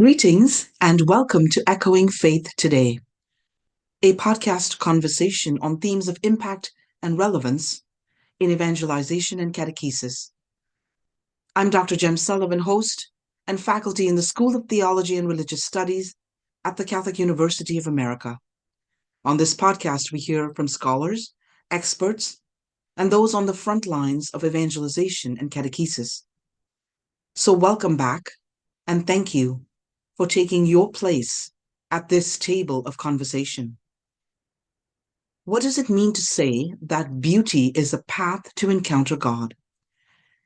Greetings and welcome to Echoing Faith Today, a podcast conversation on themes of impact and relevance in evangelization and catechesis. I'm Dr. Jem Sullivan, host and faculty in the School of Theology and Religious Studies at the Catholic University of America. On this podcast, we hear from scholars, experts, and those on the front lines of evangelization and catechesis. So welcome back and thank you for taking your place at this table of conversation. What does it mean to say that beauty is a path to encounter God?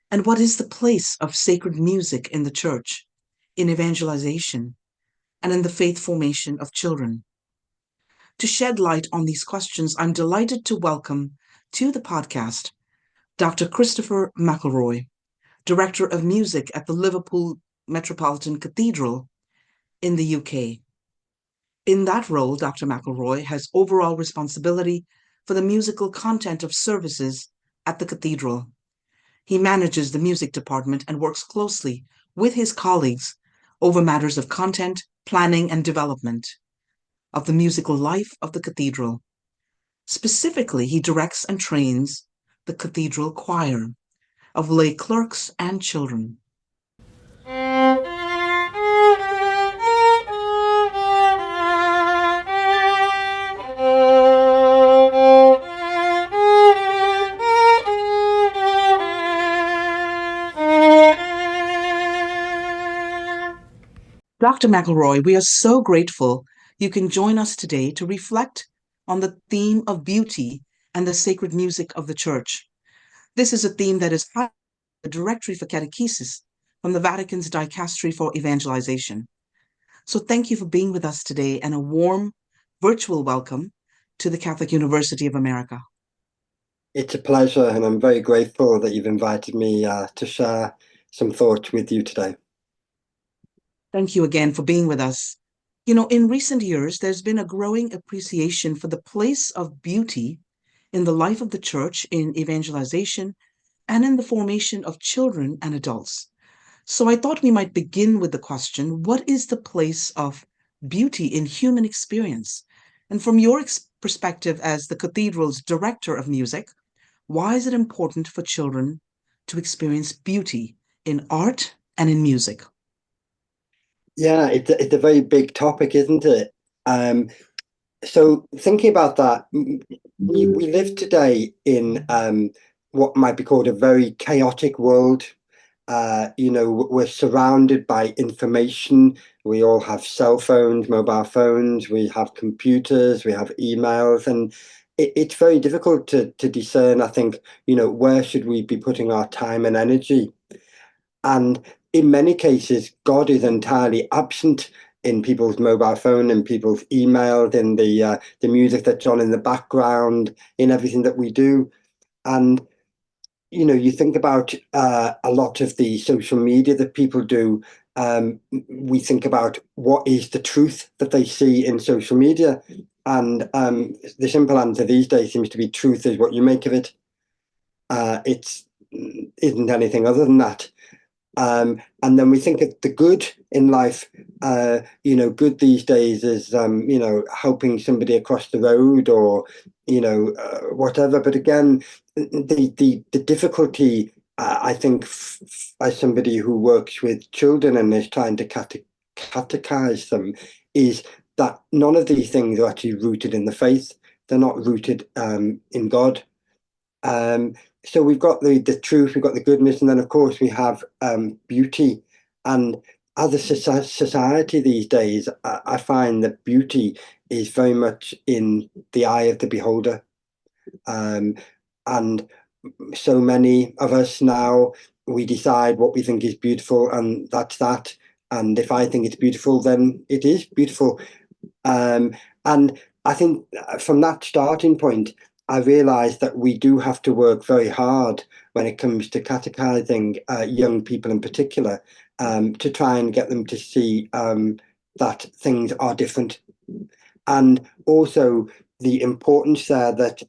And what is the place of sacred music in the church, in evangelization, and in the faith formation of children? To shed light on these questions, I'm delighted to welcome to the podcast Dr. Christopher McElroy, Director of Music at the Liverpool Metropolitan Cathedral in the UK. In that role, Dr. McElroy has overall responsibility for the musical content of services at the cathedral. He manages the music department and works closely with his colleagues over matters of content, planning, and development of the musical life of the cathedral. Specifically, he directs and trains the cathedral choir of lay clerks and children. Dr. McElroy, we are so grateful you can join us today to reflect on the theme of beauty and the sacred music of the church. This is a theme that is highlighted in the Directory for Catechesis from the Vatican's Dicastery for Evangelization. So thank you for being with us today and a warm virtual welcome to the Catholic University of America. It's a pleasure, and I'm very grateful that you've invited me to share some thoughts with you today. Thank you again for being with us. You know, in recent years, there's been a growing appreciation for the place of beauty in the life of the church in evangelization and in the formation of children and adults. So I thought we might begin with the question, what is the place of beauty in human experience? And from your perspective as the cathedral's director of music, why is it important for children to experience beauty in art and in music? Yeah, it's a very big topic, isn't it? So thinking about that, we live today in what might be called a very chaotic world. We're surrounded by information. We all have cell phones, mobile phones, we have computers, we have emails, and it's very difficult to discern, I think, where should we be putting our time and energy? And in many cases, God is entirely absent in people's mobile phone, in people's emails, in the music that's on in the background, in everything that we do. And you think about a lot of the social media that people do. We think about what is the truth that they see in social media, and the simple answer these days seems to be truth is what you make of it. It isn't anything other than that. And then we think of the good in life. Good these days is helping somebody across the road or whatever. But again, the difficulty, I think, as somebody who works with children and is trying to catechize them, is that none of these things are actually rooted in the faith. They're not rooted in God. So we've got the truth, we've got the goodness, and then of course we have beauty. And as a society these days, I find that beauty is very much in the eye of the beholder. And so many of us now, we decide what we think is beautiful, and that's that. And if I think it's beautiful, then it is beautiful. And I think from that starting point, I realised that we do have to work very hard when it comes to catechizing young people in particular, to try and get them to see that things are different. And also the importance there that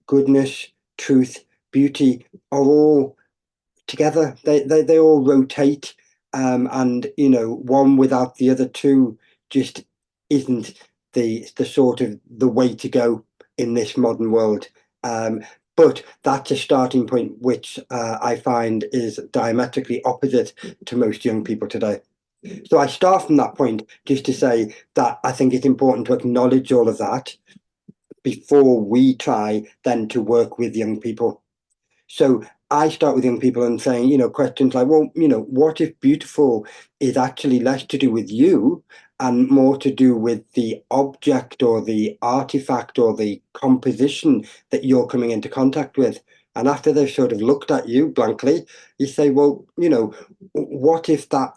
goodness, truth, beauty are all together. They all rotate. and one without the other two just isn't the sort of the way to go in this modern world. But that's a starting point which I find is diametrically opposite to most young people today. So I start from that point just to say that I think it's important to acknowledge all of that before we try then to work with young people. So I start with young people and saying, questions like, well, what if beautiful is actually less to do with you and more to do with the object or the artifact or the composition that you're coming into contact with? And after they've sort of looked at you blankly, you say, well, what if that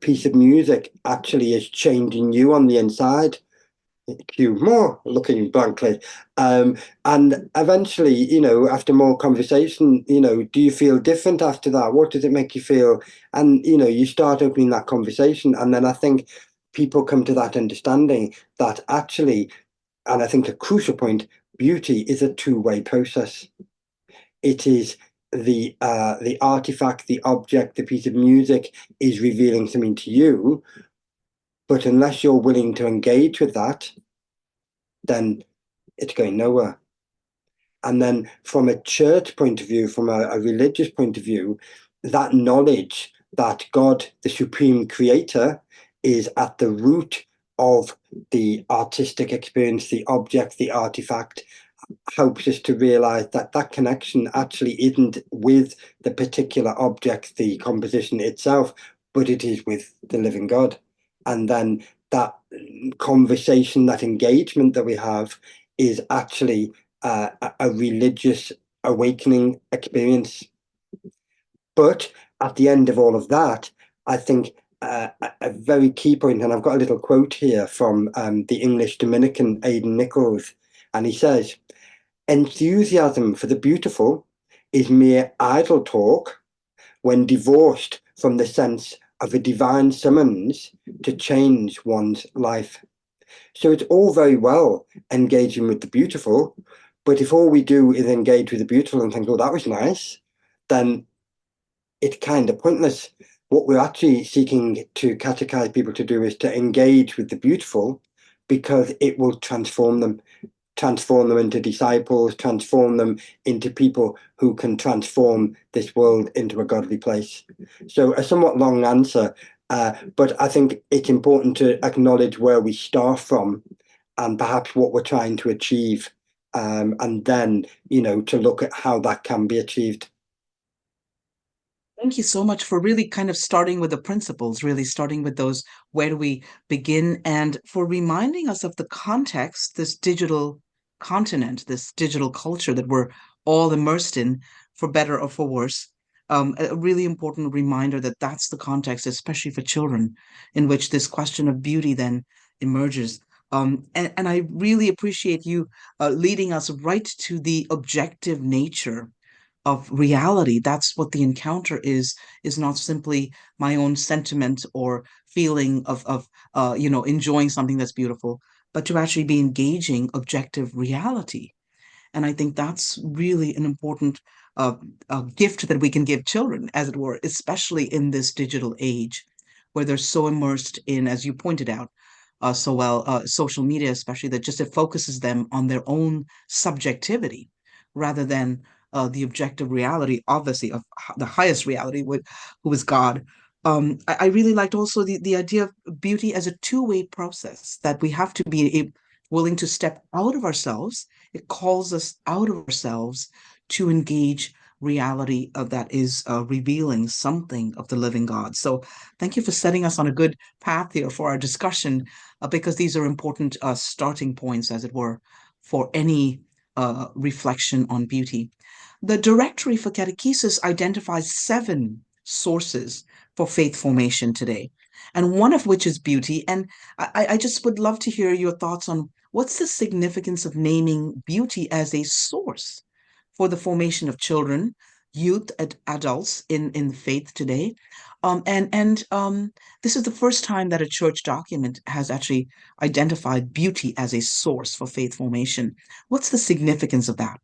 piece of music actually is changing you on the inside? Cue more looking blankly. And eventually, after more conversation, do you feel different after that? What does it make you feel? And, you start opening that conversation. And then I think people come to that understanding that actually, and I think a crucial point, beauty is a two-way process. It is the artifact, the object, the piece of music is revealing something to you. But unless you're willing to engage with that, then it's going nowhere. And then from a church point of view, from a religious point of view, that knowledge that God, the supreme creator, is at the root of the artistic experience, the object, the artifact, helps us to realize that that connection actually isn't with the particular object, the composition itself, but it is with the living God. And then that conversation, that engagement that we have is actually a religious awakening experience. But at the end of all of that, I think a very key point, and I've got a little quote here from the English Dominican Aidan Nichols, and he says, enthusiasm for the beautiful is mere idle talk when divorced from the sense of a divine summons to change one's life. So it's all very well engaging with the beautiful, but if all we do is engage with the beautiful and think, oh, that was nice, then it's kind of pointless. What we're actually seeking to catechize people to do is to engage with the beautiful because it will transform them into disciples, transform them into people who can transform this world into a godly place. So a somewhat long answer, but I think it's important to acknowledge where we start from and perhaps what we're trying to achieve, and then, to look at how that can be achieved. Thank you so much for really kind of starting with the principles, really starting with those, where do we begin, and for reminding us of the context, this digital continent, this digital culture that we're all immersed in, for better or for worse. A really important reminder that that's the context, especially for children, in which this question of beauty then emerges. And I really appreciate you leading us right to the objective nature of reality. That's what the encounter is not simply my own sentiment or feeling of enjoying something that's beautiful, but to actually be engaging objective reality. And I think that's really an important gift that we can give children, as it were, especially in this digital age where they're so immersed in, as you pointed out so well, social media, especially, that just it focuses them on their own subjectivity rather than the objective reality, obviously, of the highest reality, who is God. I really liked also the idea of beauty as a two-way process, that we have to be willing to step out of ourselves. It calls us out of ourselves to engage reality that is revealing something of the living God. So thank you for setting us on a good path here for our discussion, because these are important starting points, as it were, for any reflection on beauty. The Directory for Catechesis identifies 7 sources for faith formation today, and one of which is beauty. And I just would love to hear your thoughts on what's the significance of naming beauty as a source for the formation of children, youth, and adults in faith today. And this is the first time that a church document has actually identified beauty as a source for faith formation. What's the significance of that?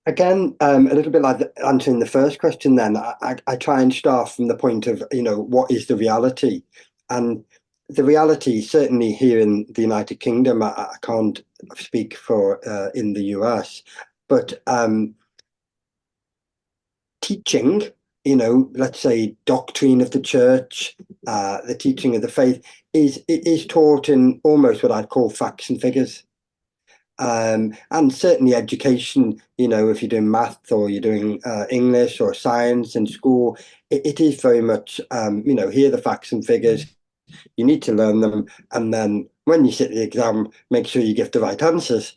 Again, a little bit like answering the first question, then I try and start from the point of, what is the reality? And the reality, certainly here in the United Kingdom, I can't speak for in the US, but teaching, let's say doctrine of the church, the teaching of the faith is taught in almost what I'd call facts and figures. And certainly education, if you're doing math or you're doing English or science in school, it is very much, here are the facts and figures. You need to learn them. And then when you sit the exam, make sure you give the right answers.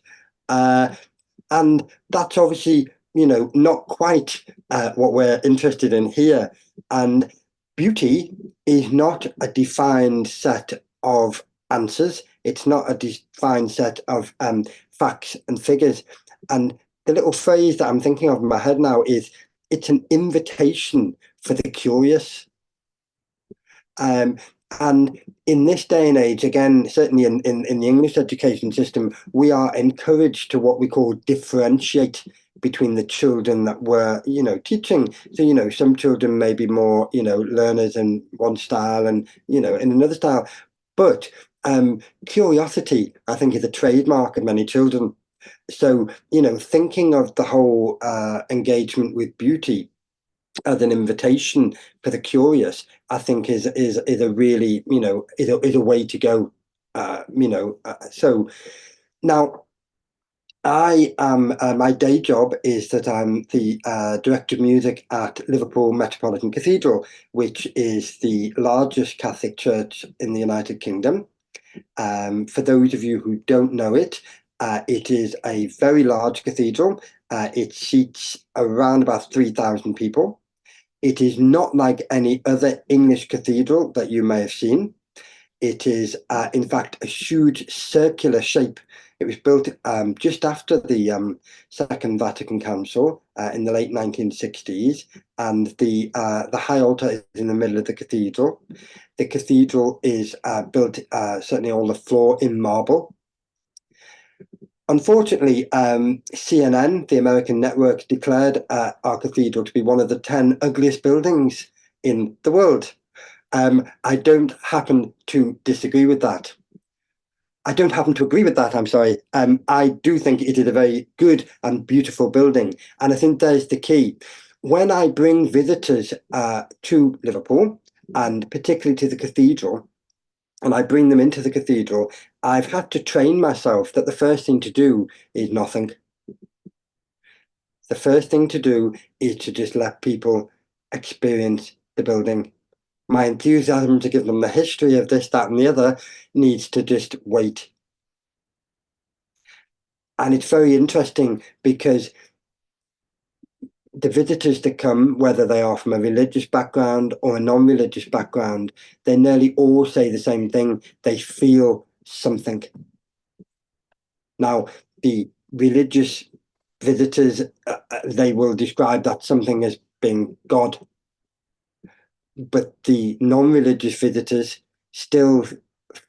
And that's obviously, not quite what we're interested in here. And beauty is not a defined set of answers. It's not a defined set of facts and figures. And the little phrase that I'm thinking of in my head now is, it's an invitation for the curious. And in this day and age, again, certainly in the English education system, we are encouraged to what we call differentiate between the children that we're, teaching. So, some children may be more, learners in one style and, in another style. But curiosity, I think, is a trademark of many children. So, thinking of the whole engagement with beauty as an invitation for the curious, I think is a really, is a way to go. So now I am, my day job is that I'm the director of music at Liverpool Metropolitan Cathedral, which is the largest Catholic church in the United Kingdom. For those of you who don't know it, it is a very large cathedral. It seats around about 3,000 people. It is not like any other English cathedral that you may have seen. It is, in fact, a huge circular shape. It was built just after the Second Vatican Council in the late 1960s, and the high altar is in the middle of the cathedral. The cathedral is built, certainly all the floor, in marble. Unfortunately, CNN, the American network, declared our cathedral to be one of the 10 ugliest buildings in the world. I don't happen to disagree with that. I don't happen to agree with that, I'm sorry. I do think it is a very good and beautiful building. And I think there's the key. When I bring visitors to Liverpool, and particularly to the cathedral, and I bring them into the cathedral, I've had to train myself that the first thing to do is nothing. The first thing to do is to just let people experience the building. My enthusiasm to give them the history of this, that, and the other needs to just wait. And it's very interesting because the visitors that come, whether they are from a religious background or a non-religious background, they nearly all say the same thing. They feel something. Now, the religious visitors, they will describe that something as being God. But the non-religious visitors still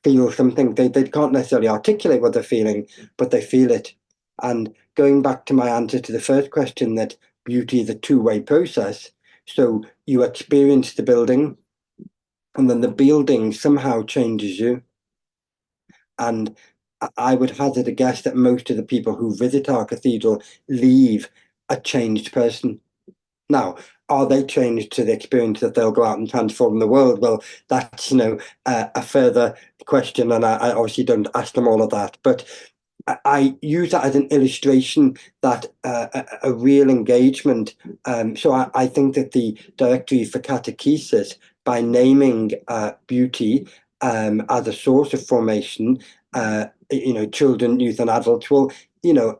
feel something. They can't necessarily articulate what they're feeling, but they feel it. And going back to my answer to the first question, that beauty is a two-way process. So you experience the building, and then the building somehow changes you. And I would hazard a guess that most of the people who visit our cathedral leave a changed person. Now, are they changed to the experience that they'll go out and transform the world? Well, that's, a further question, and I obviously don't ask them all of that. But I use that as an illustration that a real engagement. So I think that the Directory for Catechesis, by naming beauty as a source of formation, children, youth, and adults, well,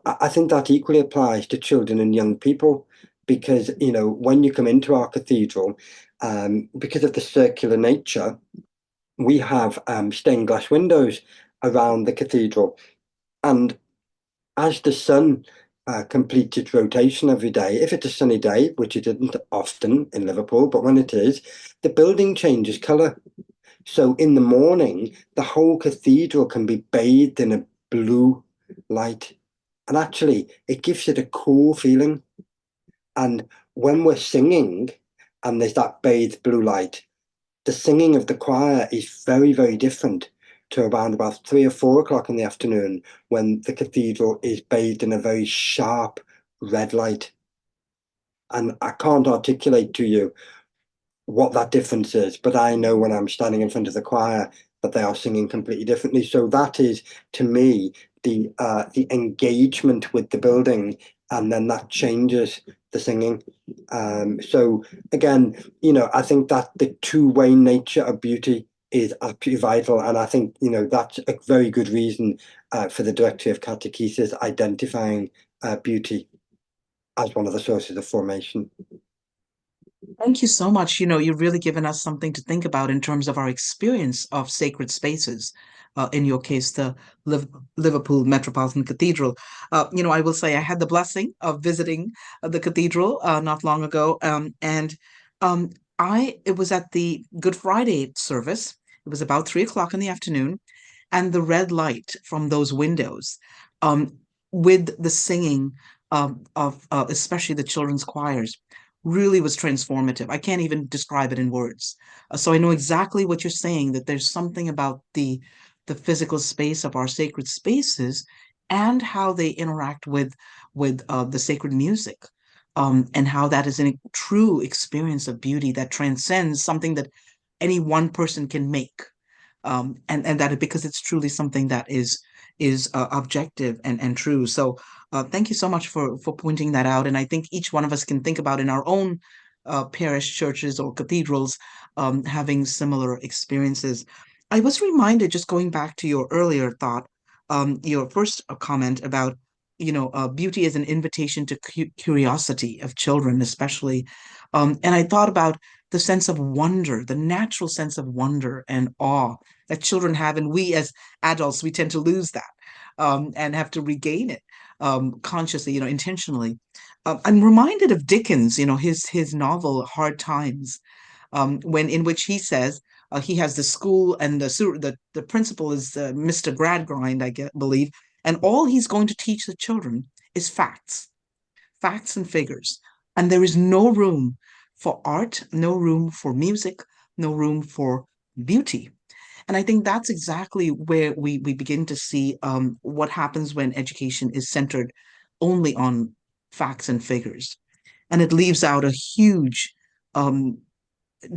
I think that equally applies to children and young people. Because, when you come into our cathedral, because of the circular nature, we have stained glass windows around the cathedral. And as the sun completes its rotation every day, if it's a sunny day, which it isn't often in Liverpool, but when it is, the building changes colour. So in the morning, the whole cathedral can be bathed in a blue light. and actually it gives it a cool feeling. And when we're singing and there's that bathed blue light, the singing of the choir is very, very different to around about 3 or 4 o'clock in the afternoon when the cathedral is bathed in a very sharp red light. And I can't articulate to you what that difference is, but I know when I'm standing in front of the choir that they are singing completely differently. So that is, to me, the engagement with the building, and then that changes the singing. So again, I think that the two-way nature of beauty is absolutely vital, and I think that's a very good reason for the Directory of Catechesis identifying beauty as one of the sources of formation. Thank you so much. You've really given us something to think about in terms of our experience of sacred spaces. In your case, the Liverpool Metropolitan Cathedral. I will say I had the blessing of visiting the cathedral not long ago, and um, it was at the Good Friday service. It was about 3 o'clock in the afternoon, and the red light from those windows, um, with the singing of especially the children's choirs, really was transformative. I can't even describe it in words. So I know exactly what you're saying, that there's something about the physical space of our sacred spaces and how they interact with the sacred music. And how that is a true experience of beauty that transcends something that any one person can make, and that because it's truly something that is objective and true. So thank you so much for pointing that out. And I think each one of us can think about in our own parish churches or cathedrals having similar experiences. I was reminded, just going back to your earlier thought, your first comment about beauty as an invitation to curiosity of children, especially. And I thought about the sense of wonder, the natural sense of wonder and awe that children have, and we as adults, we tend to lose that, and have to regain it consciously, intentionally. I'm reminded of Dickens, his novel Hard Times, when in which he says he has the school, and the principal is Mr. Gradgrind, believe, and all he's going to teach the children is facts and figures, and there is no room for art, no room for music, no room for beauty. And I think that's exactly where we begin to see what happens when education is centered only on facts and figures. And it leaves out a huge um,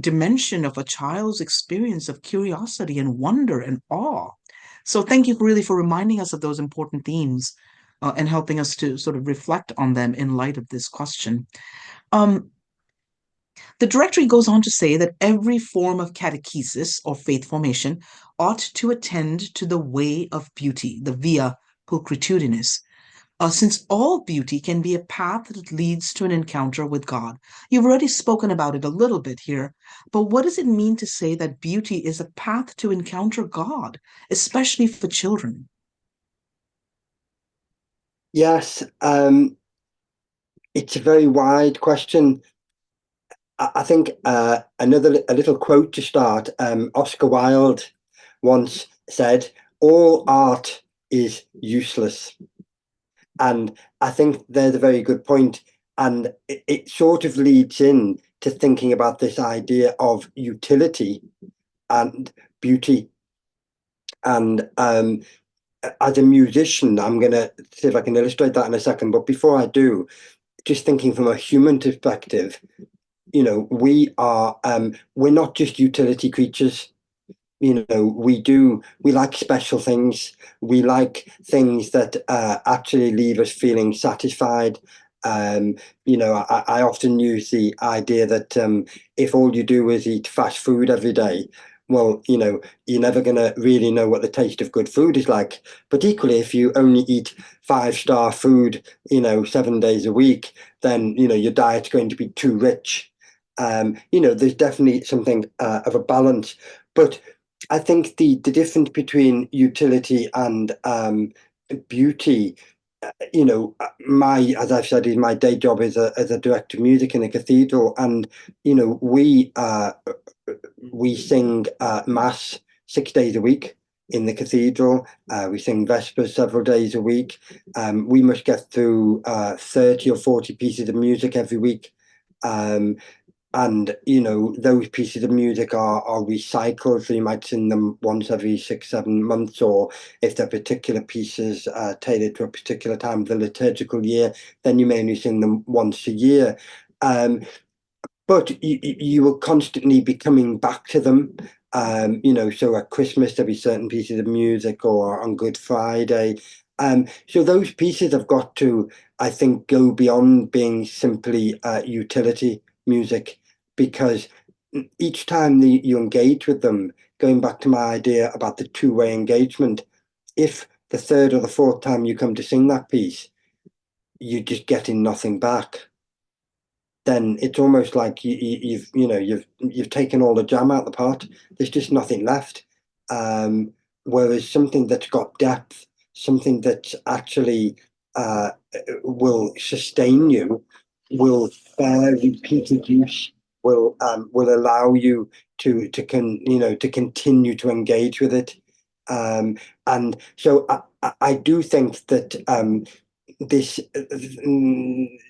dimension of a child's experience of curiosity and wonder and awe. So thank you really for reminding us of those important themes, and helping us to sort of reflect on them in light of this question. Um, the directory goes on to say that every form of catechesis or faith formation ought to attend to the way of beauty, the via pulchritudinis, since all beauty can be a path that leads to an encounter with God. You've already spoken about it a little bit here, but what does it mean to say that beauty is a path to encounter God, especially for children? Yes, it's a very wide question. I think a little quote to start. Oscar Wilde once said, "All art is useless," and I think there's a very good point. And it sort of leads in to thinking about this idea of utility and beauty. And as a musician, I'm going to see if I can illustrate that in a second. But before I do, just thinking from a human perspective, we're not just utility creatures. We like special things. We like things that actually leave us feeling satisfied. I often use the idea that if all you do is eat fast food every day, well, you're never going to really know what the taste of good food is like. But equally, if you only eat five-star food, 7 days a week, then, your diet's going to be too rich. There's definitely something of a balance. But I think the difference between utility and beauty, as I've said, is my day job as a director of music in a cathedral, and we sing mass 6 days a week. in the cathedral. We sing Vespers several days a week. We must get through 30 or 40 pieces of music every week. Um, and those pieces of music are recycled, so you might sing them once every 6-7 months, or if they're particular pieces tailored to a particular time of the liturgical year, then you may only sing them once a year. But you will constantly be coming back to them. So at Christmas there'll be certain pieces of music, or on Good Friday. So those pieces have got to, I think, go beyond being simply utility music, because each time you engage with them, going back to my idea about the two-way engagement, if the third or the fourth time you come to sing that piece, you're just getting nothing back, then it's almost like you've taken all the jam out of the pot. There's just nothing left. Whereas something that's got depth, something that actually will sustain you, will bear repeated use, will allow you to continue to engage with it. And so I do think that this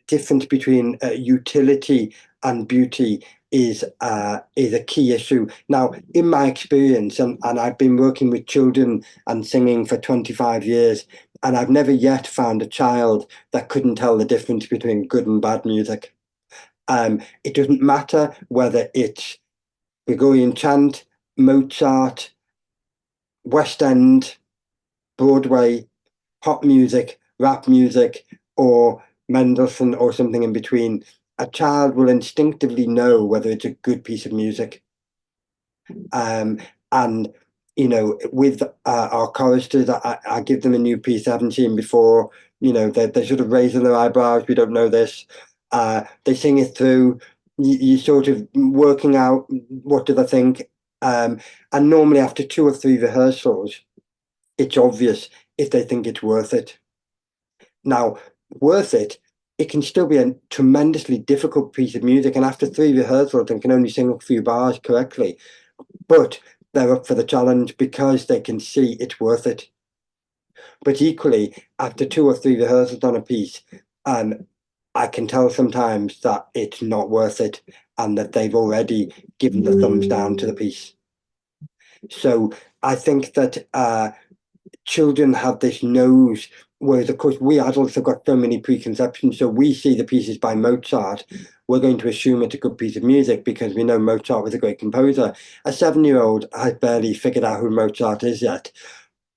difference between utility and beauty is a key issue. Now, in my experience, and I've been working with children and singing for 25 years, and I've never yet found a child that couldn't tell the difference between good and bad music. It doesn't matter whether it's Gregorian chant, Mozart, West End, Broadway, pop music, rap music, or Mendelssohn, or something in between. A child will instinctively know whether it's a good piece of music. And with our choristers, I give them a new piece they haven't seen before. They're sort of raising their eyebrows. We don't know this. They sing it through. You sort of working out what do they think. And normally after 2 or 3 rehearsals, it's obvious if they think it's worth it. Now, worth it, it can still be a tremendously difficult piece of music, and after 3 rehearsals, they can only sing a few bars correctly. But they're up for the challenge because they can see it's worth it. But equally, after 2 or 3 rehearsals on a piece, I can tell sometimes that it's not worth it, and that they've already given the thumbs down to the piece. So I think that children have this nose, whereas of course we adults have got so many preconceptions. So we see the pieces by Mozart, we're going to assume it's a good piece of music because we know Mozart was a great composer. A 7-year-old has barely figured out who Mozart is yet.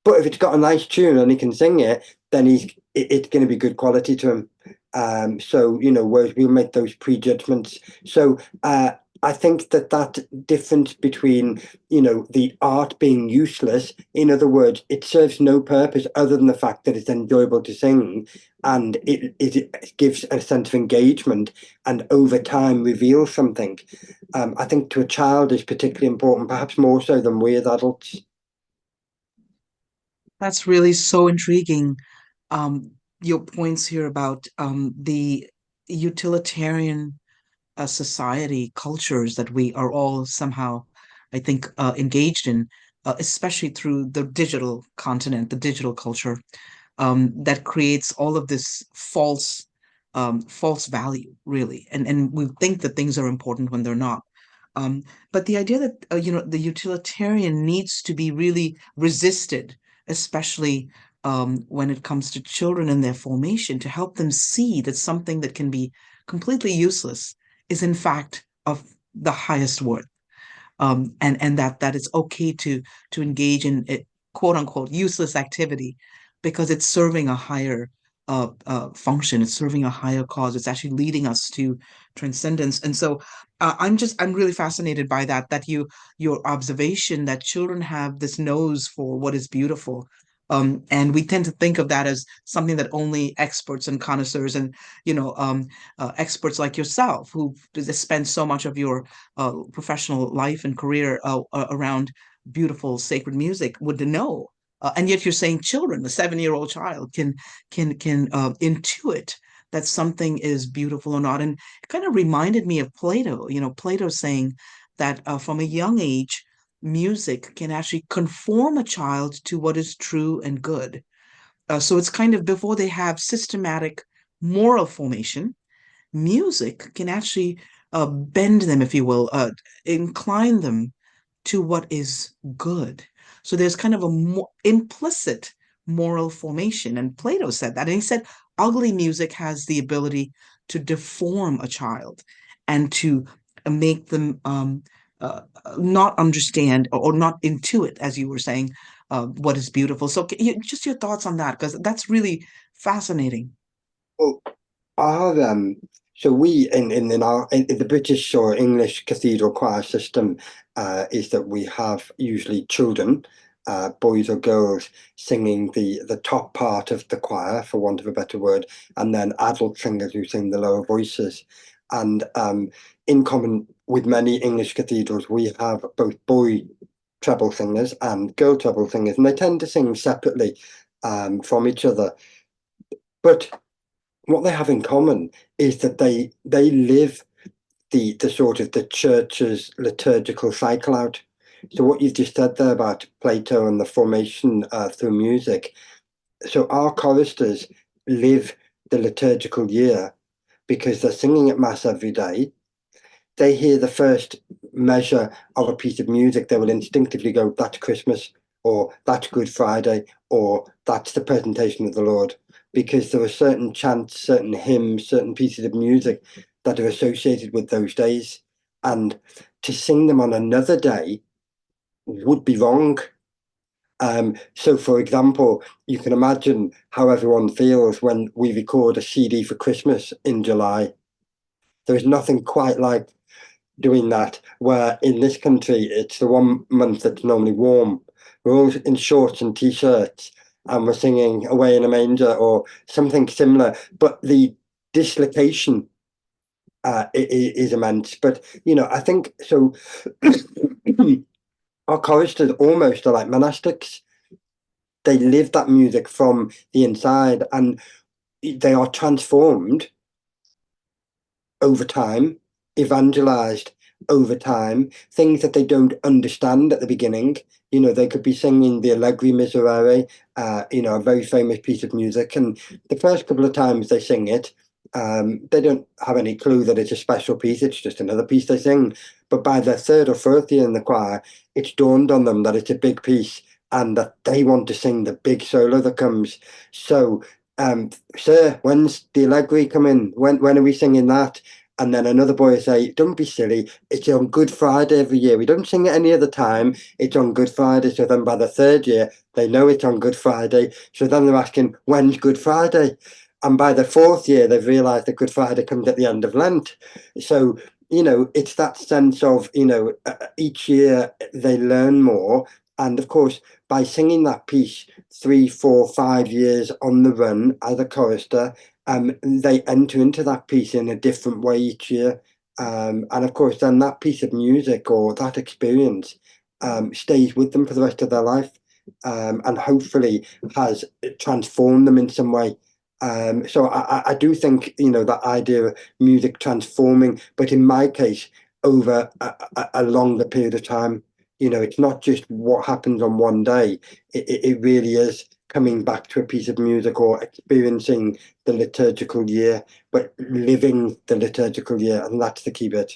But if it's got a nice tune and he can sing it, then it's going to be good quality to him. Whereas we'll make those prejudgments. So I think that difference between, the art being useless, in other words, it serves no purpose other than the fact that it's enjoyable to sing, and it gives a sense of engagement, and over time reveals something. I think to a child is particularly important, perhaps more so than we as adults. That's really so intriguing. Your points here about the utilitarian society cultures that we are all somehow, I think, engaged in, especially through the digital continent, the digital culture, that creates all of this false value, really, and we think that things are important when they're not. But the idea that the utilitarian needs to be really resisted, especially when it comes to children and their formation, to help them see that something that can be completely useless is in fact of the highest worth, and that it's okay to engage in it, quote unquote, useless activity, because it's serving a higher function. It's serving a higher cause. It's actually leading us to transcendence. And so I'm really fascinated by your observation that children have this nose for what is beautiful. And we tend to think of that as something that only experts and connoisseurs and experts like yourself, who spend so much of your professional life and career around beautiful sacred music, would know. And yet you're saying children, a 7-year-old child can intuit that something is beautiful or not. And it kind of reminded me of Plato. Plato saying that from a young age, music can actually conform a child to what is true and good. So it's kind of before they have systematic moral formation, music can actually bend them, if you will, incline them to what is good. So there's kind of a implicit moral formation. And Plato said that. And he said ugly music has the ability to deform a child and to make them not understand or not intuit, as you were saying, what is beautiful. So just your thoughts on that, because that's really fascinating. Well, our so we in the British or English cathedral choir system is that we have usually children, boys or girls, singing the top part of the choir, for want of a better word, and then adult singers who sing the lower voices. And in common with many English cathedrals, we have both boy treble singers and girl treble singers, and they tend to sing separately from each other. But what they have in common is that they live the sort of the church's liturgical cycle out. So what you've just said there about Plato and the formation through music. So our choristers live the liturgical year because they're singing at mass every day. They hear the first measure of a piece of music, they will instinctively go, that's Christmas, or that's Good Friday, or that's the presentation of the Lord, because there are certain chants, certain hymns, certain pieces of music that are associated with those days. And to sing them on another day would be wrong. So, for example, you can imagine how everyone feels when we record a CD for Christmas in July. There is nothing quite like doing that, where in this country it's the 1 month that's normally warm. We're all in shorts and t-shirts and we're singing Away in a Manger or something similar, but the dislocation is immense. But I think so. Our choristers almost are like monastics. They live that music from the inside and they are transformed over time, evangelized over time, things that they don't understand at the beginning. They could be singing the Allegri Miserere, a very famous piece of music, and the first couple of times they sing it, they don't have any clue that it's a special piece, it's just another piece they sing. But by the third or fourth year in the choir, it's dawned on them that it's a big piece and that they want to sing the big solo that comes. So sir, when's the Allegri coming? When are we singing that? And then another boy will say, don't be silly, it's on Good Friday every year. We don't sing it any other time, it's on Good Friday. So then by the third year, they know it's on Good Friday. So then they're asking, when's Good Friday? And by the fourth year, they've realised that Good Friday comes at the end of Lent. So, it's that sense of, each year they learn more. And of course, by singing that piece 3, 4, 5 years on the run as a chorister, they enter into that piece in a different way each year. And of course, then that piece of music or that experience stays with them for the rest of their life, and hopefully has transformed them in some way. So I do think, that idea of music transforming, but in my case, over a longer period of time. It's not just what happens on one day. It really is coming back to a piece of music or experiencing the liturgical year, but living the liturgical year, and that's the key bit.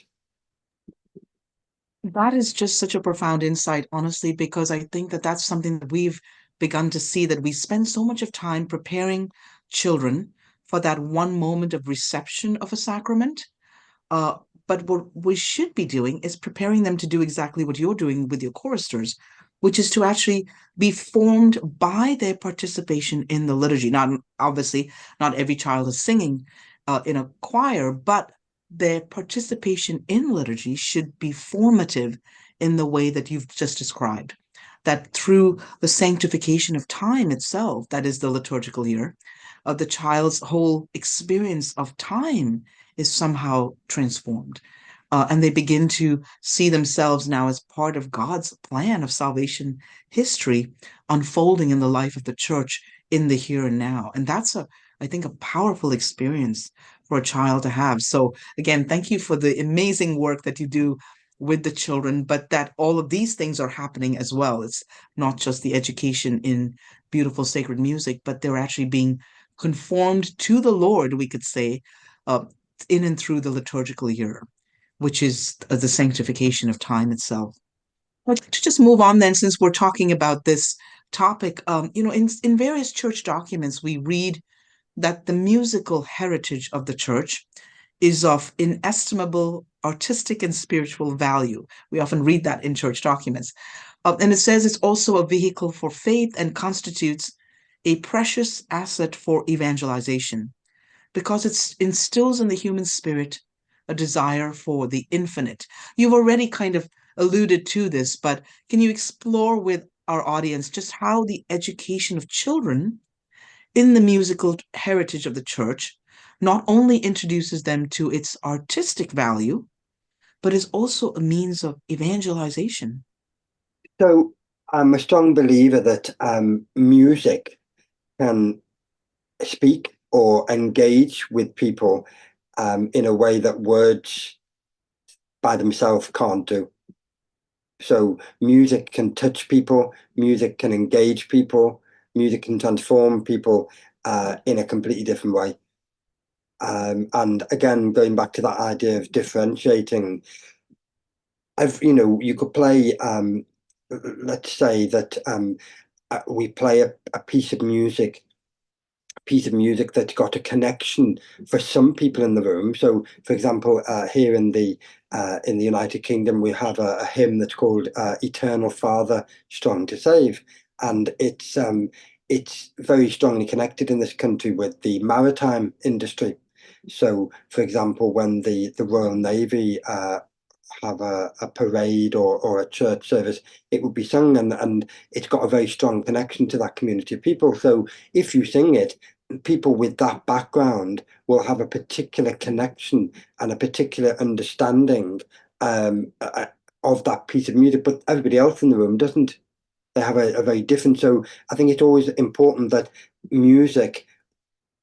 That is just such a profound insight, honestly, because I think that that's something that we've begun to see, that we spend so much of time preparing children for that one moment of reception of a sacrament. Uh, but what we should be doing is preparing them to do exactly what you're doing with your choristers, which is to actually be formed by their participation in the liturgy. Not obviously, not every child is singing in a choir, but their participation in liturgy should be formative in the way that you've just described. That through the sanctification of time itself, that is the liturgical year, the child's whole experience of time is somehow transformed. And they begin to see themselves now as part of God's plan of salvation history unfolding in the life of the church in the here and now. And that's I think, a powerful experience for a child to have. So again, thank you for the amazing work that you do with the children, but that all of these things are happening as well. It's not just the education in beautiful sacred music, but they're actually being conformed to the Lord, we could say, uh, in and through the liturgical year, which is the sanctification of time itself. I'd like to just move on then, since we're talking about this topic. In various church documents, we read that the musical heritage of the church is of inestimable artistic and spiritual value. We often read that in church documents. And it says it's also a vehicle for faith and constitutes a precious asset for evangelization because it instills in the human spirit a desire for the infinite. You've already kind of alluded to this, but can you explore with our audience just how the education of children in the musical heritage of the church not only introduces them to its artistic value, but is also a means of evangelization? So I'm a strong believer that music can speak or engage with people in a way that words by themselves can't do. So music can touch people, music can engage people, music can transform people in a completely different way. And again, going back to that idea of differentiating, you could play, let's say that we play a piece of music that's got a connection for some people in the room. So, for example, here in the United Kingdom, we have a hymn that's called "Eternal Father, Strong to Save," and it's very strongly connected in this country with the maritime industry. So, for example, when the Royal Navy have a parade or a church service, it would be sung, and it's got a very strong connection to that community of people. So if you sing it, people with that background will have a particular connection and a particular understanding of that piece of music, but everybody else in the room doesn't. They have a very different. So I think it's always important that music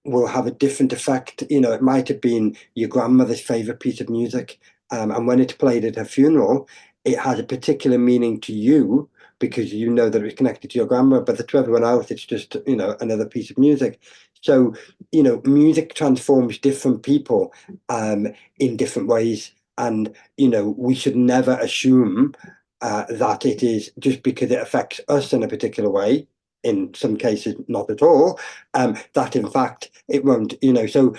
will have a different effect. It might have been your grandmother's favorite piece of music, and when it's played at her funeral, it has a particular meaning to you because you know that it's connected to your grandma, but to everyone else, it's just another piece of music. So music transforms different people in different ways, and we should never assume that it is just because it affects us in a particular way. In some cases, not at all. That in fact it won't. So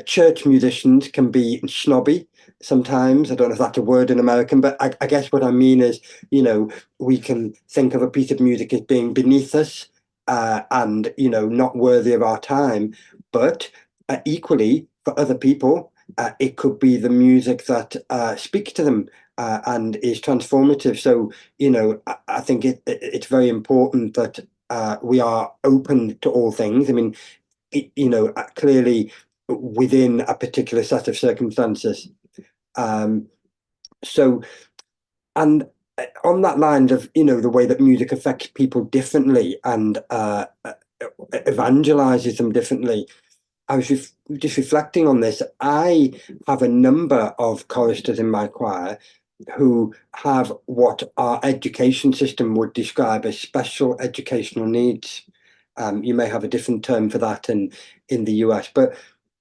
church musicians can be snobby sometimes. I don't know if that's a word in American, but I guess what I mean is, we can think of a piece of music as being beneath us and not worthy of our time. But equally, for other people, it could be the music that speaks to them and is transformative. So, I think it's very important that we are open to all things. I mean, clearly within a particular set of circumstances. So, and on that line of, the way that music affects people differently and evangelizes them differently, I was just reflecting on this. I have a number of choristers in my choir who have what our education system would describe as special educational needs. You may have a different term for that in the US, but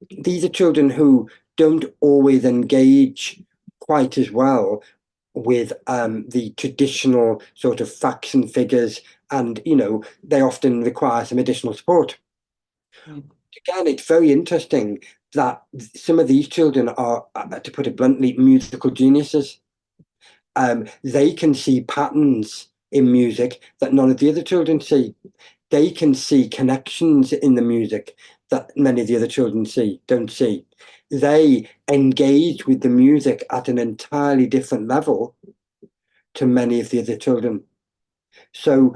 these are children who don't always engage quite as well with the traditional sort of facts and figures, and they often require some additional support. Again, it's very interesting that some of these children are, to put it bluntly, musical geniuses. They can see patterns in music that none of the other children see. They can see connections in the music that many of the other children don't see. They engage with the music at an entirely different level to many of the other children. So,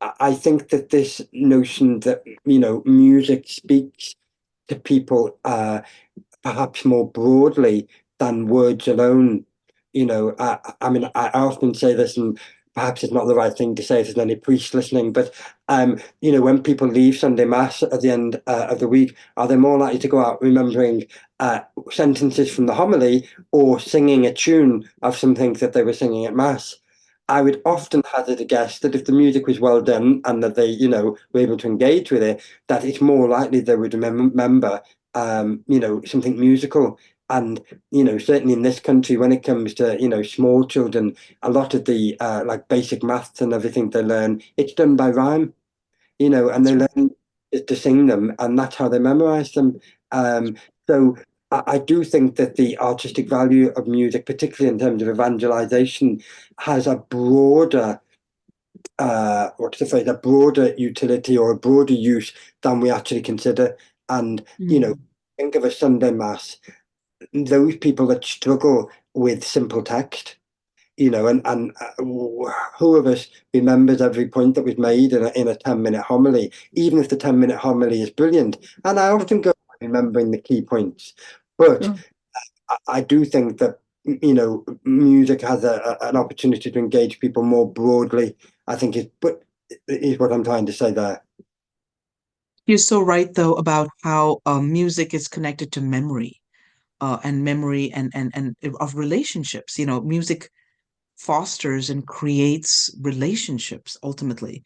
I think that this notion that, music speaks to people perhaps more broadly than words alone. I mean, I often say this, and perhaps it's not the right thing to say if there's any priests listening, but when people leave Sunday Mass at the end of the week, are they more likely to go out remembering sentences from the homily or singing a tune of something that they were singing at Mass? I would often hazard a guess that if the music was well done and that they, were able to engage with it, that it's more likely they would remember, something musical. And, certainly in this country, when it comes to, small children, a lot of the like basic maths and everything they learn, it's done by rhyme, and they That's right. learn to sing them, and that's how they memorize them. So I do think that the artistic value of music, particularly in terms of evangelization, has a broader what's the phrase, a broader utility or a broader use than we actually consider. And, Mm. think of a Sunday Mass, those people that struggle with simple text, and who of us remembers every point that was made in a 10-minute homily, even if the 10-minute homily is brilliant. And I often go remembering the key points, but Sure. I do think that music has an opportunity to engage people more broadly. I think is what I'm trying to say there. You're so right, though, about how music is connected to memory, and memory and of relationships. Music fosters and creates relationships ultimately.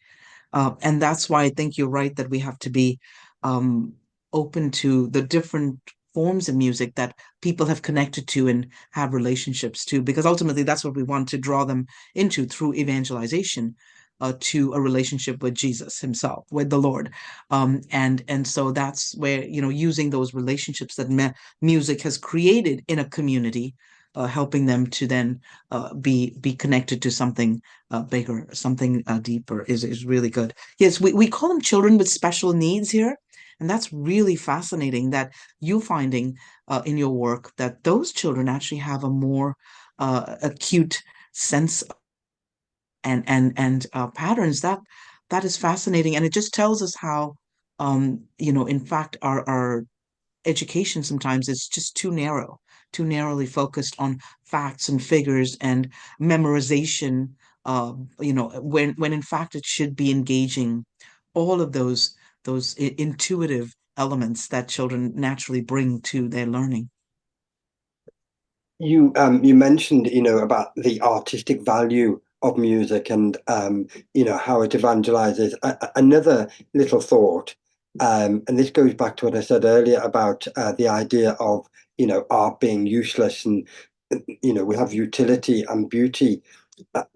And that's why I think you're right that we have to be um, open to the different forms of music that people have connected to and have relationships to, because ultimately that's what we want to draw them into through evangelization. To a relationship with Jesus himself, with the Lord. And so that's where, using those relationships that music has created in a community, helping them to then be connected to something bigger, something deeper is really good. Yes, we call them children with special needs here. And that's really fascinating that you're finding in your work that those children actually have a more acute sense and patterns. That is fascinating. And it just tells us how, in fact, our education sometimes is just too narrow, too narrowly focused on facts and figures and memorization. When in fact it should be engaging all of those intuitive elements that children naturally bring to their learning. You mentioned about the artistic value of music and how it evangelizes. Another little thought, and this goes back to what I said earlier about the idea of art being useless, and we have utility and beauty.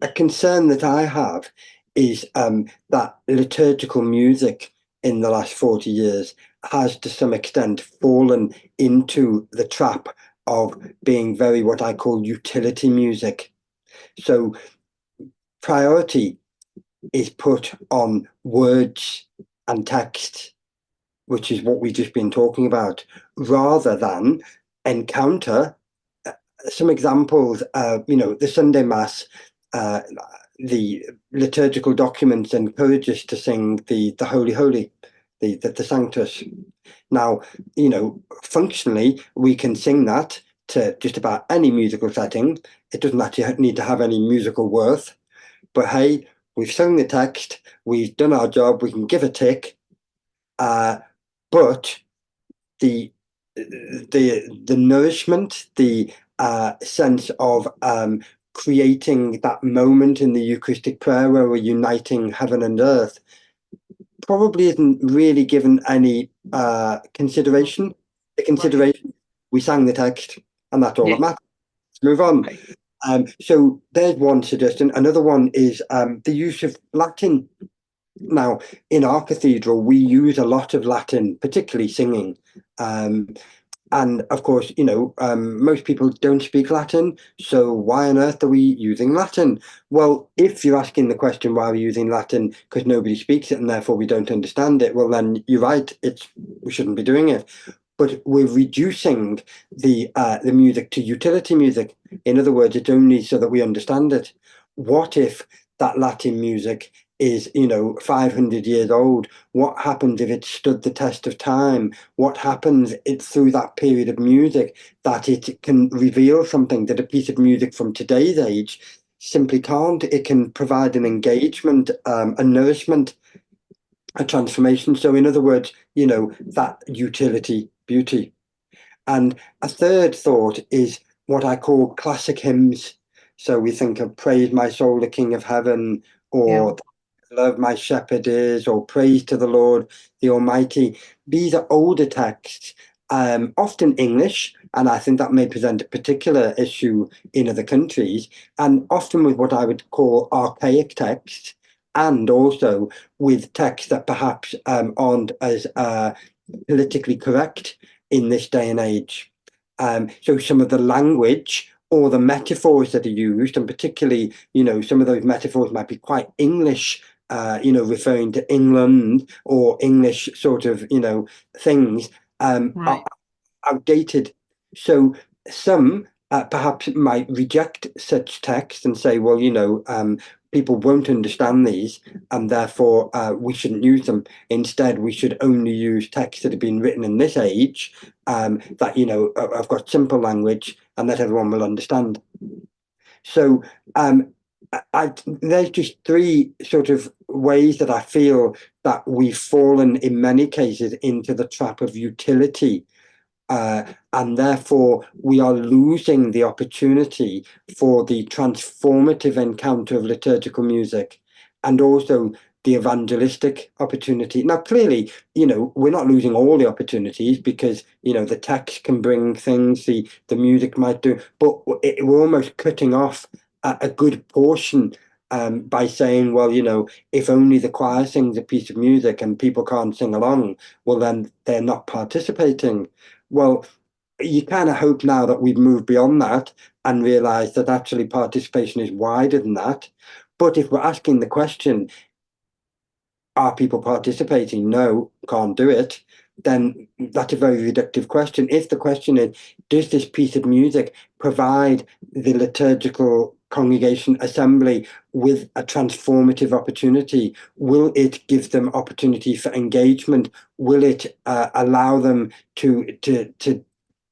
A concern that I have is that liturgical music in the last 40 years has to some extent fallen into the trap of being very what I call utility music. So priority is put on words and text, which is what we've just been talking about, rather than encounter. Some examples, the Sunday Mass, the liturgical documents encourage us to sing the Holy Holy, the Sanctus. Now, functionally, we can sing that to just about any musical setting. It doesn't actually need to have any musical worth. But hey, we've sung the text, we've done our job, we can give a tick. But the the nourishment, the sense of creating that moment in the Eucharistic prayer where we're uniting heaven and earth probably isn't really given any consideration. The Right. consideration, we sang the text, and that's all Yeah. that matters. Let's move on. Right. So there's one suggestion. Another one is the use of Latin. Now, in our cathedral, we use a lot of Latin, particularly singing. Um, and of course, most people don't speak Latin, so why on earth are we using Latin? Well, if you're asking the question why are we using Latin because nobody speaks it and therefore we don't understand it, well then you're right, we shouldn't be doing it. But we're reducing the music to utility music. In other words, it's only so that we understand it. What if that Latin music is 500 years old? What happens if it stood the test of time? What happens through that period of music that it can reveal something, that a piece of music from today's age simply can't. It can provide an engagement, a nourishment, a transformation. So in other words, that utility, beauty. And a third thought is what I call classic hymns. So we think of Praise My Soul, the King of Heaven, Yeah. or Love My Shepherd Is, or Praise to the Lord, the Almighty. These are older texts, often English, and I think that may present a particular issue in other countries, and often with what I would call archaic texts, and also with texts that perhaps aren't as politically correct in this day and age. So some of the language or the metaphors that are used, and particularly, some of those metaphors might be quite English, referring to England or English sort of, things, are Right. outdated. So some perhaps might reject such text and say, well, people won't understand these, and therefore we shouldn't use them. Instead, we should only use texts that have been written in this age, that have got simple language and that everyone will understand. So there's just three sort of ways that I feel that we've fallen in many cases into the trap of utility, and therefore we are losing the opportunity for the transformative encounter of liturgical music, and also the evangelistic opportunity. Now, clearly, we're not losing all the opportunities, because the text can bring things, the music might do, but we're almost cutting off a good portion, by saying, well, if only the choir sings a piece of music and people can't sing along, well, then they're not participating. Well, you kind of hope now that we've moved beyond that and realised that actually participation is wider than that. But if we're asking the question, are people participating? No, can't do it. Then that's a very reductive question. If the question is, does this piece of music provide the liturgical congregation assembly with a transformative opportunity? Will it give them opportunity for engagement? Will it allow them to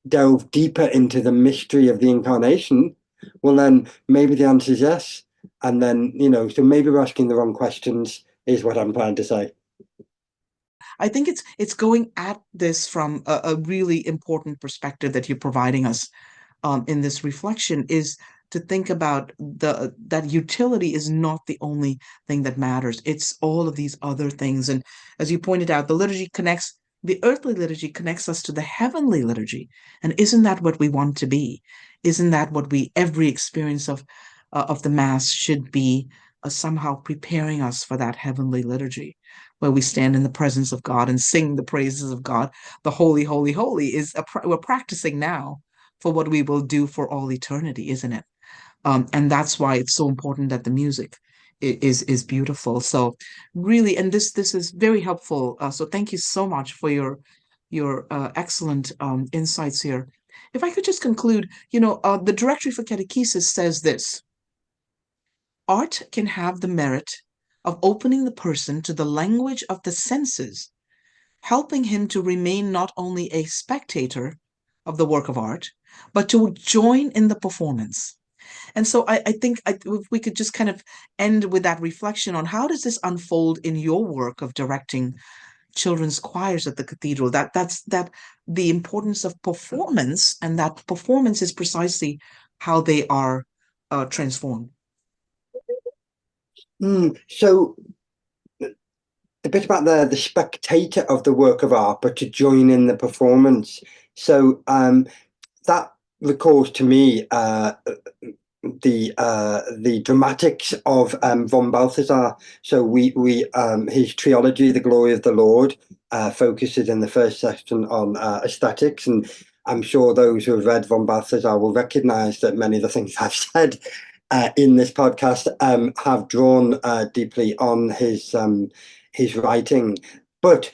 delve deeper into the mystery of the incarnation? Well, then maybe the answer is yes. And then, so maybe we're asking the wrong questions, is what I'm trying to say. I think it's going at this from a really important perspective that you're providing us in this reflection, is to think about that utility is not the only thing that matters. It's all of these other things. And as you pointed out, the earthly liturgy connects us to the heavenly liturgy. And isn't that what we want to be? Isn't that what every experience of the Mass should be, somehow preparing us for that heavenly liturgy, where we stand in the presence of God and sing the praises of God. The holy, holy, holy we're practicing now for what we will do for all eternity, isn't it? And that's why it's so important that the music is beautiful. So really, and this is very helpful. So thank you so much for your excellent insights here. If I could just conclude, the Directory for Catechesis says this: art can have the merit of opening the person to the language of the senses, helping him to remain not only a spectator of the work of art, but to join in the performance. And so I think if we could just kind of end with that reflection on how does this unfold in your work of directing children's choirs at the cathedral? That the importance of performance, and that performance is precisely how they are transformed. So a bit about the spectator of the work of art, but to join in the performance. So that recalls to me the dramatics of von Balthasar. So we his trilogy, The Glory of the Lord, focuses in the first section on aesthetics, and I'm sure those who have read von Balthasar will recognise that many of the things I've said in this podcast have drawn deeply on his writing. But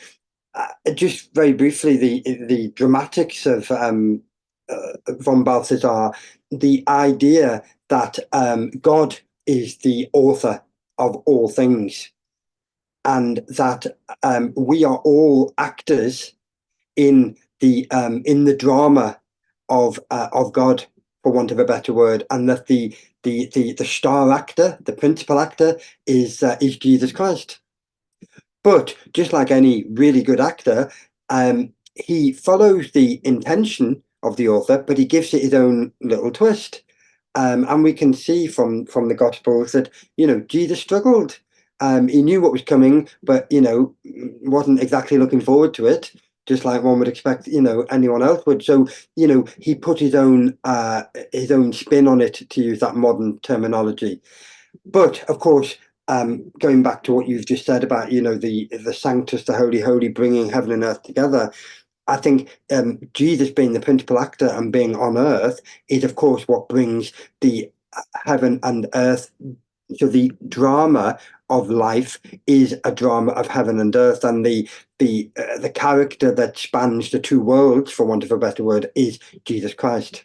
just very briefly, the dramatics of von Balthasar, the idea that God is the author of all things, and that we are all actors in the drama of God. for want of a better word, and that the star actor, the principal actor, is Jesus Christ. But just like any really good actor, he follows the intention of the author, but he gives it his own little twist. And we can see from the Gospels that, Jesus struggled. He knew what was coming, but, wasn't exactly looking forward to it, just like one would expect, anyone else would. So, he put his own spin on it, to use that modern terminology. But of course, going back to what you've just said about, the Sanctus, the Holy Holy, bringing heaven and earth together, I think Jesus being the principal actor and being on earth is, of course, what brings the heaven and earth. So the drama of life is a drama of heaven and earth, and the character that spans the two worlds, for want of a better word, is Jesus Christ.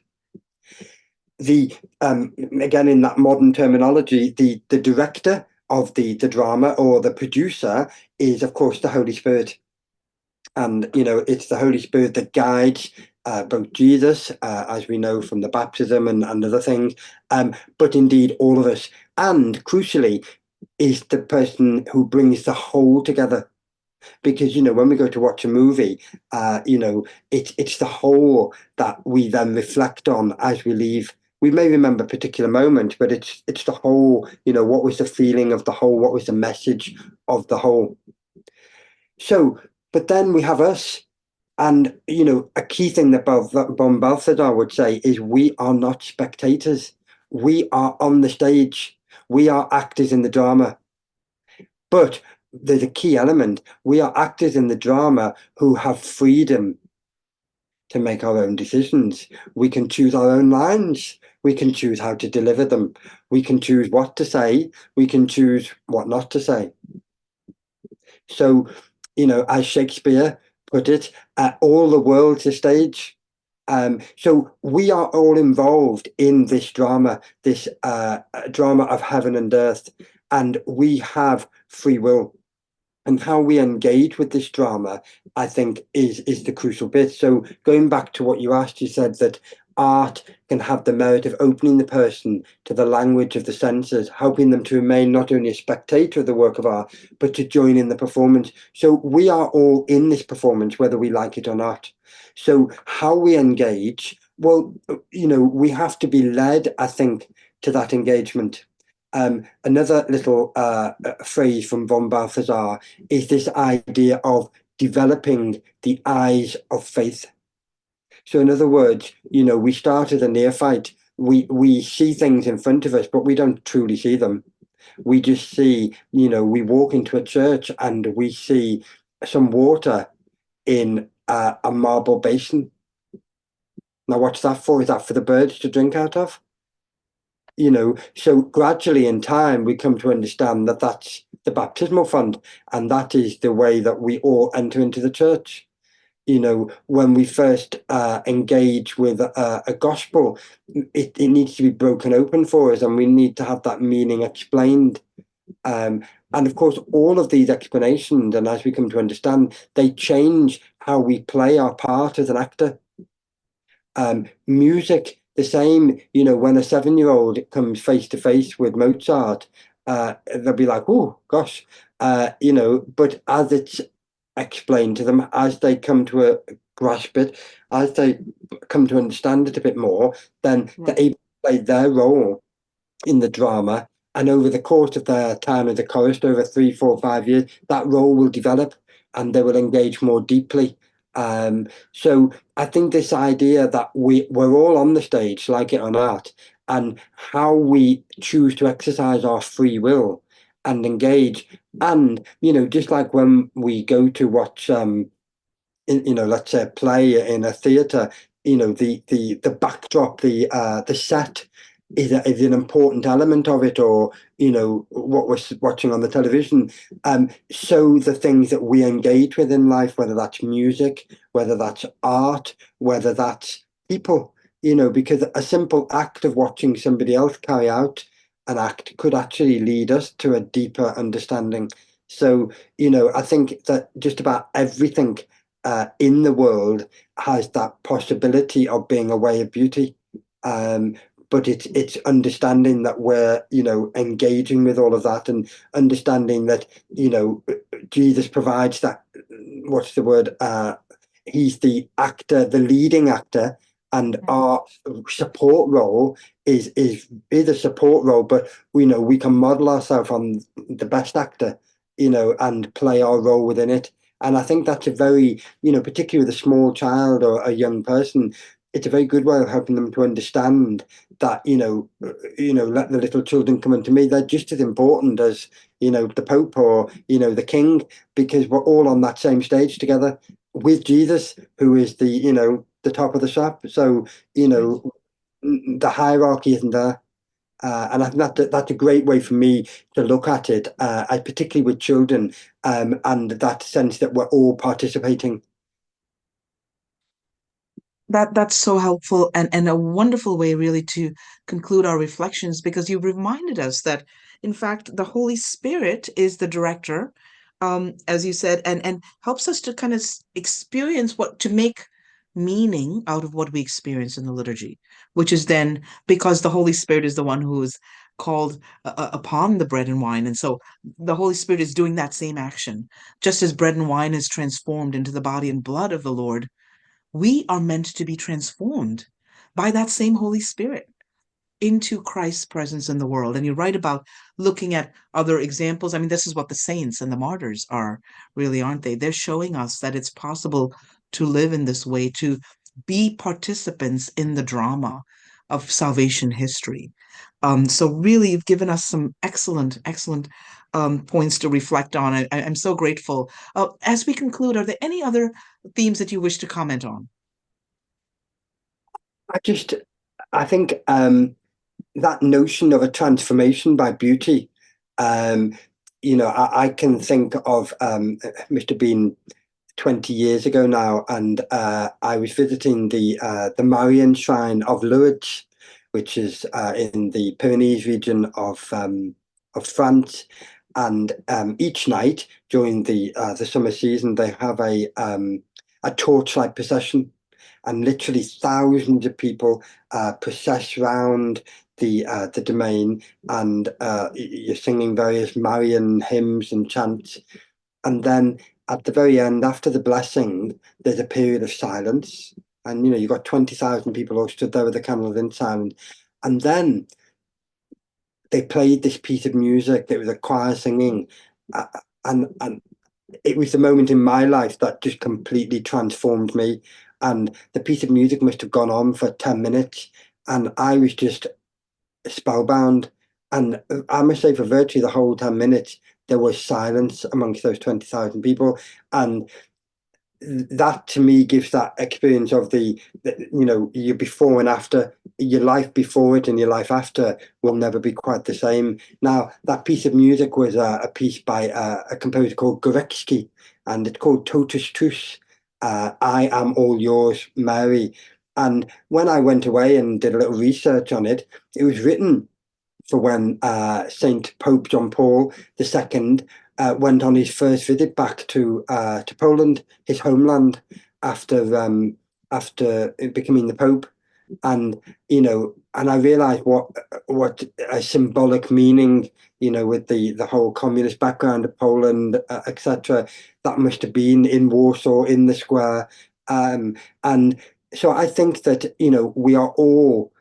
Again, in that modern terminology, the director of the drama, or the producer, is, of course, the Holy Spirit. And, it's the Holy Spirit that guides both Jesus, as we know from the baptism and other things, but indeed all of us. And crucially, is the person who brings the whole together. Because, when we go to watch a movie, it's the whole that we then reflect on as we leave. We may remember a particular moment, but it's the whole, what was the feeling of the whole? What was the message of the whole? So, but then we have us. And, a key thing that Bon Balthazar would say is we are not spectators. We are on the stage. We are actors in the drama. But there's a key element. We are actors in the drama who have freedom to make our own decisions. We can choose our own lines. We can choose how to deliver them. We can choose what to say. We can choose what not to say. So, as Shakespeare put it, all the world's a stage. So we are all involved in this drama, this drama of heaven and earth, and we have free will. And how we engage with this drama, I think, is the crucial bit. So going back to what you asked, you said that art can have the merit of opening the person to the language of the senses, helping them to remain not only a spectator of the work of art, but to join in the performance. So we are all in this performance, whether we like it or not. So how we engage, well, we have to be led, I think, to that engagement. Another little phrase from von Balthasar is this idea of developing the eyes of faith. So in other words, we start as a neophyte. We see things in front of us, but we don't truly see them. We just see, we walk into a church and we see some water in a marble basin. Now, what's that for? Is that for the birds to drink out of? So gradually in time, we come to understand that that's the baptismal font, and that is the way that we all enter into the church. When we first engage with a gospel, it needs to be broken open for us, and we need to have that meaning explained. And of course, all of these explanations, and as we come to understand, they change how we play our part as an actor. Music, the same, when a 7-year-old comes face to face with Mozart, they'll be like, oh gosh, but as it's explained to them, as they come to grasp it, as they come to understand it a bit more, then they're able to play their role in the drama. And over the course of their time as a chorist, over 3, 4, 5 years, that role will develop and they will engage more deeply. So I think this idea that we're all on the stage, like it or not, and how we choose to exercise our free will and engage. And, just like when we go to watch, let's say a play in a theatre, the backdrop, the set is an important element of it, or what we're watching on the television. So the things that we engage with in life, whether that's music, whether that's art, whether that's people, because a simple act of watching somebody else carry out an act could actually lead us to a deeper understanding. So I think that just about everything in the world has that possibility of being a way of beauty. Um, but it's understanding that we're, engaging with all of that, and understanding that, Jesus provides that, what's the word? He's the actor, the leading actor, and our support role is a support role, but we can model ourselves on the best actor, and play our role within it. And I think that's a very, particularly with a small child or a young person, it's a very good way of helping them to understand that, let the little children come unto me. They're just as important as, the Pope or, the King, because we're all on that same stage together with Jesus, who is the top of the shop. So, the hierarchy isn't there. And I think that's a great way for me to look at it, I, particularly with children, and that sense that we're all participating. That's so helpful, and a wonderful way really to conclude our reflections, because you reminded us that in fact the Holy Spirit is the director, as you said, and helps us to kind of experience what to make meaning out of what we experience in the liturgy, which is then because the Holy Spirit is the one who is called upon the bread and wine, and so the Holy Spirit is doing that same action, just as bread and wine is transformed into the body and blood of the Lord. We are meant to be transformed by that same Holy Spirit into Christ's presence in the world. And you write about looking at other examples. I mean, this is what the saints and the martyrs are, really, aren't they? They're showing us that it's possible to live in this way, to be participants in the drama of salvation history. So really, you've given us some excellent, excellent points to reflect on. I'm so grateful. As we conclude, are there any other themes that you wish to comment on? I just, I think, that notion of a transformation by beauty, um, I can think of, Mr. Bean 20 years ago now, and I was visiting the Marian Shrine of Lourdes, which is in the Pyrenees region of France. And each night during the summer season, they have a torchlight procession, and literally thousands of people process round the domain, and you're singing various Marian hymns and chants. And then at the very end, after the blessing, there's a period of silence. And you've got 20,000 people all stood there with the candles in silence. And then they played this piece of music. There was a choir singing. Uh, and it was the moment in my life that just completely transformed me. And the piece of music must have gone on for 10 minutes. And I was just spellbound. And I must say, for virtually the whole 10 minutes, there was silence amongst those 20,000 people. And that to me gives that experience of your before and after. Your life before it and your life after will never be quite the same. Now, that piece of music was a piece by a composer called Gorecki, and it's called Totus Tus, I Am All Yours, Mary. And when I went away and did a little research on it, it was written for when Saint Pope John Paul II went on his first visit back to Poland, his homeland, after becoming the Pope. And and I realized what a symbolic meaning, with the whole communist background of Poland, etc., that must have been in Warsaw, in the square. And so I think that we are all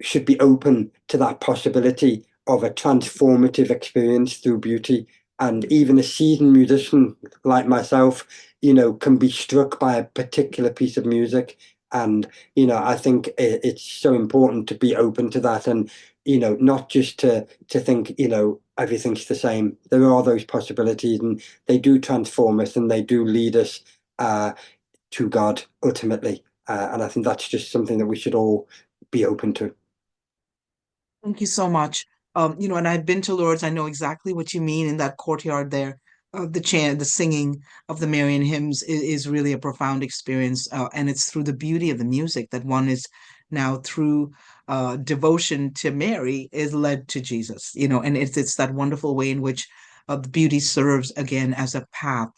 should be open to that possibility of a transformative experience through beauty. And even a seasoned musician like myself, can be struck by a particular piece of music. And, I think it's so important to be open to that, and, not just to think, everything's the same. There are those possibilities, and they do transform us, and they do lead us to God ultimately. And I think that's just something that we should all be open to. Thank you so much. And I've been to Lourdes. I know exactly what you mean in that courtyard there. The chant, the singing of the Marian hymns is really a profound experience, and it's through the beauty of the music that one is now, through devotion to Mary, is led to Jesus. And it's that wonderful way in which the beauty serves again as a path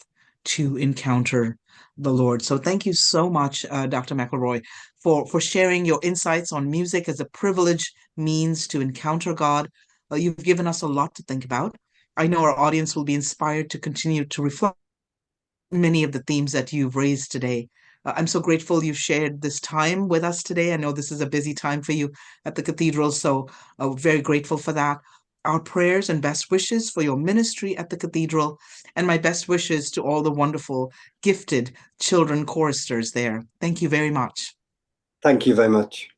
to encounter the Lord. So thank you so much, Dr. McElroy, for sharing your insights on music as a privileged means to encounter God. You've given us a lot to think about. I know our audience will be inspired to continue to reflect on many of the themes that you've raised today. I'm so grateful you shared this time with us today. I know this is a busy time for you at the cathedral, so very grateful for that. Our prayers and best wishes for your ministry at the cathedral, and my best wishes to all the wonderful, gifted children choristers there. Thank you very much. Thank you very much.